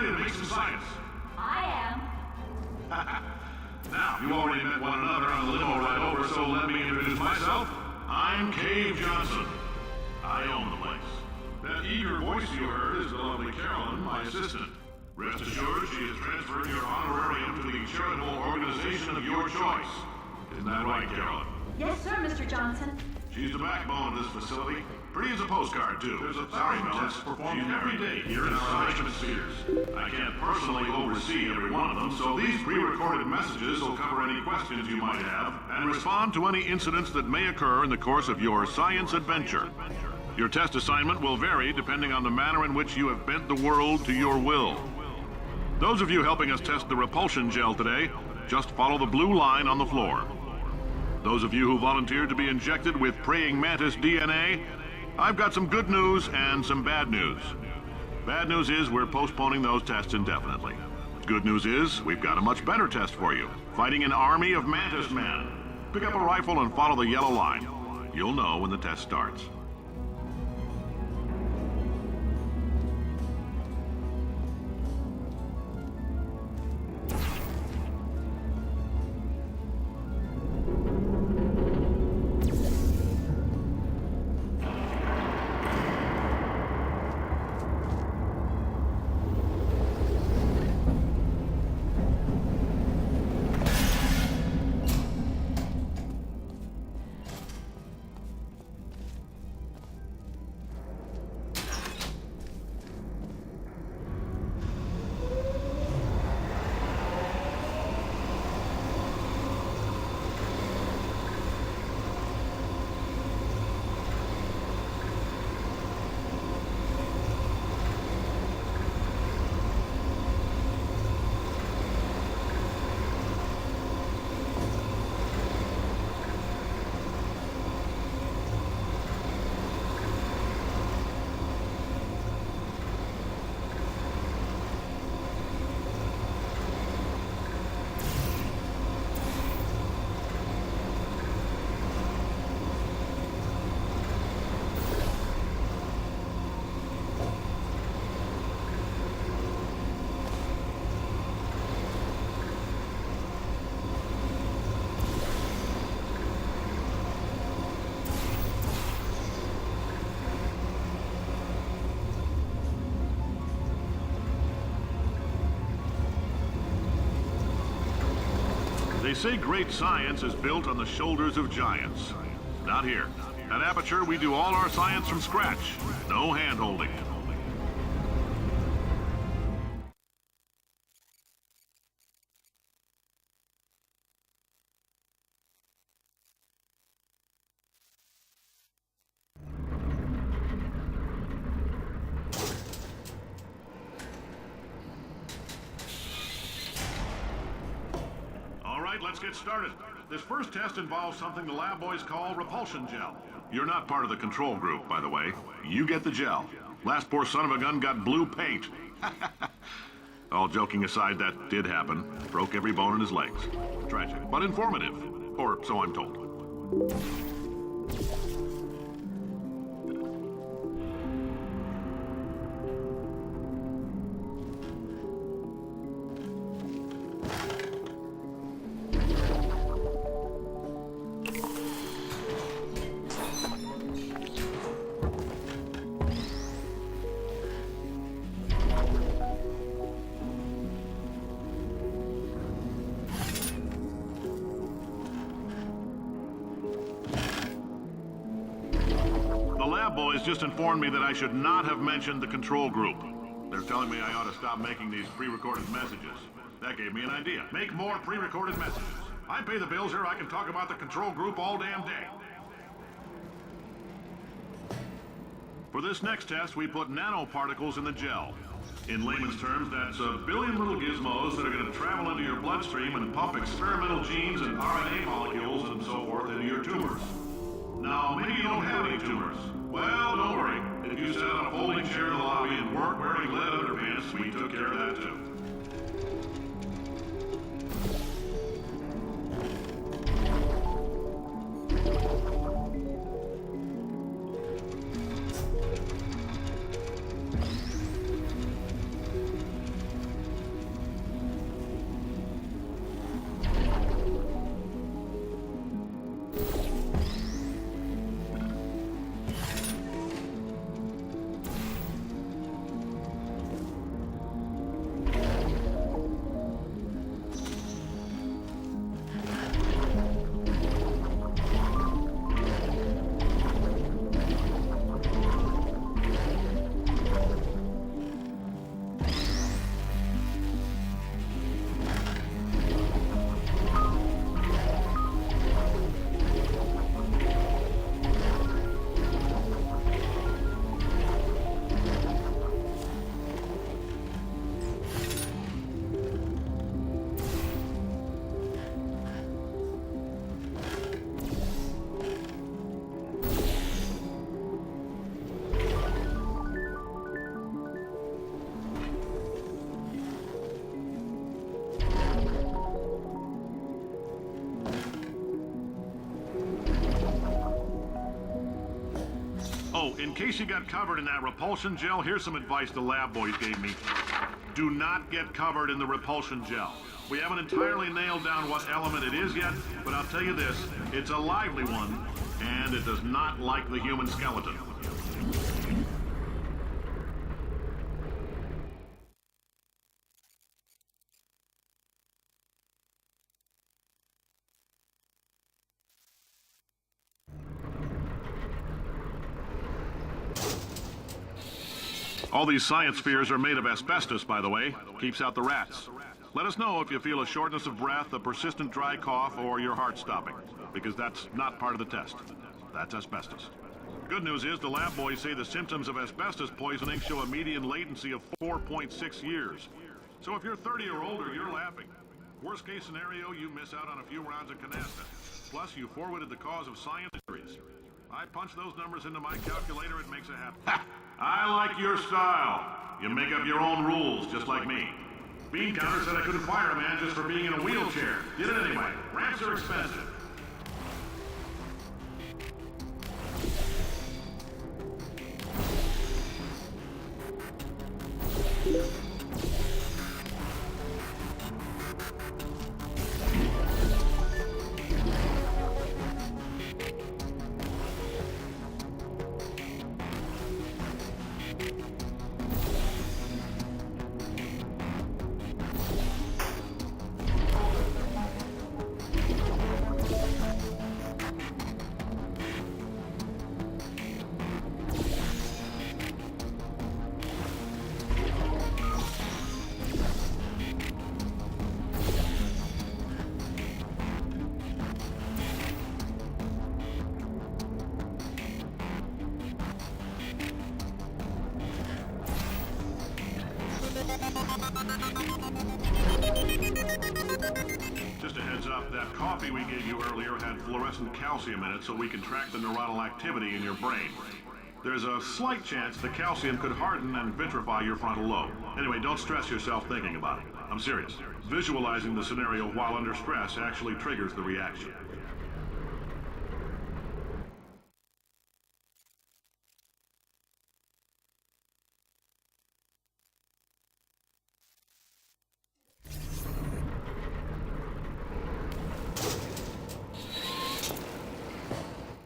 ready to make some science? I am. Now, you already met one another on the limo ride over, so let me introduce myself. I'm Cave Johnson. I own the place. That eager voice you heard is the lovely Carolyn, my assistant. Rest assured, she has transferred your honorarium to the charitable organization of your choice. Isn't that right, Carolyn? Yes, sir, Mr. Johnson. She's the backbone of this facility. Pretty as a postcard, too. There's a thousand tests performed every day here in our management spheres. I can't personally oversee every one of them, so these pre-recorded messages will cover any questions you might have and respond to any incidents that may occur in the course of your science adventure. Your test assignment will vary depending on the manner in which you have bent the world to your will. Those of you helping us test the repulsion gel today, just follow the blue line on the floor. Those of you who volunteered to be injected with praying mantis DNA, I've got some good news and some bad news. Bad news is we're postponing those tests indefinitely. Good news is we've got a much better test for you, fighting an army of mantis men. Pick up a rifle and follow the yellow line. You'll know when the test starts. They say great science is built on the shoulders of giants. Not here. At Aperture, we do all our science from scratch. No hand-holding. Let's get started. This first test involves something the lab boys call repulsion gel. You're not part of the control group, by the way. You get the gel. Last poor son of a gun got blue paint. All joking aside, that did happen. Broke every bone in his legs. Tragic, but informative. Or so I'm told. Boys just informed me that I should not have mentioned the control group. They're telling me I ought to stop making these pre-recorded messages. That gave me an idea. Make more pre-recorded messages. I pay the bills here, I can talk about the control group all damn day. For this next test, we put nanoparticles in the gel. In layman's terms, that's a billion little gizmos that are going to travel into your bloodstream and pump experimental genes and RNA molecules and so forth into your tumors. Now, maybe you don't have any tumors. Well, don't worry. If you sat on a folding chair in the lobby and weren't wearing lead underpants, we took care of that too. Oh, in case you got covered in that repulsion gel, here's some advice the lab boys gave me. Do not get covered in the repulsion gel. We haven't entirely nailed down what element it is yet, but I'll tell you this, it's a lively one, and it does not like the human skeleton. All these science spheres are made of asbestos, by the way. Keeps out the rats. Let us know if you feel a shortness of breath, a persistent dry cough, or your heart stopping, because that's not part of the test. That's asbestos. Good news is the lab boys say the symptoms of asbestos poisoning show a median latency of 4.6 years. So if you're 30 or older, you're laughing. Worst case scenario, you miss out on a few rounds of canasta. Plus, you forwarded the cause of science injuries. I punch those numbers into my calculator, it makes it happen. Ha! I like your style. You make up your own rules, just like me. Bean Counter said I couldn't fire a man just for being in a wheelchair. Did it anyway. Ramps are expensive. Just a heads up, that coffee we gave you earlier had fluorescent calcium in it so we can track the neuronal activity in your brain. There's a slight chance the calcium could harden and vitrify your frontal lobe. Anyway, don't stress yourself thinking about it. I'm serious. Visualizing the scenario while under stress actually triggers the reaction.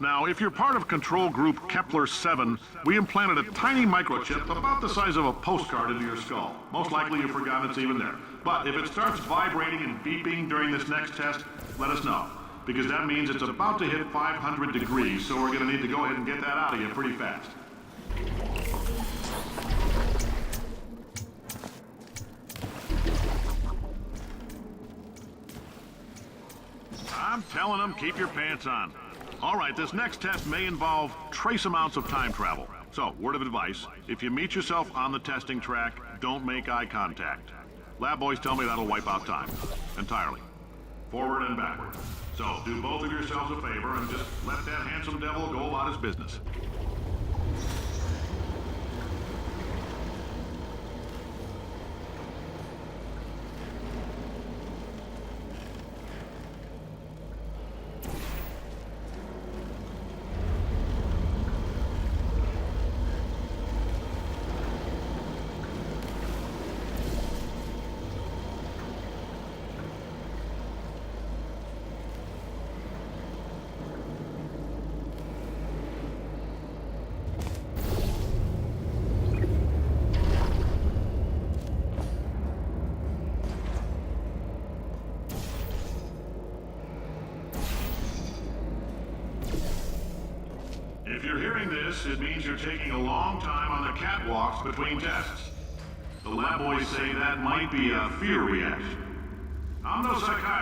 Now, if you're part of control group Kepler-7, we implanted a tiny microchip about the size of a postcard into your skull. Most likely you've forgotten it's even there. But if it starts vibrating and beeping during this next test, let us know. Because that means it's about to hit 500 degrees, so we're going to need to go ahead and get that out of you pretty fast. I'm telling them, keep your pants on. All right, this next test may involve trace amounts of time travel. So, word of advice, if you meet yourself on the testing track, don't make eye contact. Lab boys tell me that'll wipe out time. Entirely. Forward and backward. So, do both of yourselves a favor and just let that handsome devil go about his business. If you're hearing this, it means you're taking a long time on the catwalks between tests. The lab boys say that might be a fear reaction. I'm no psychiatrist.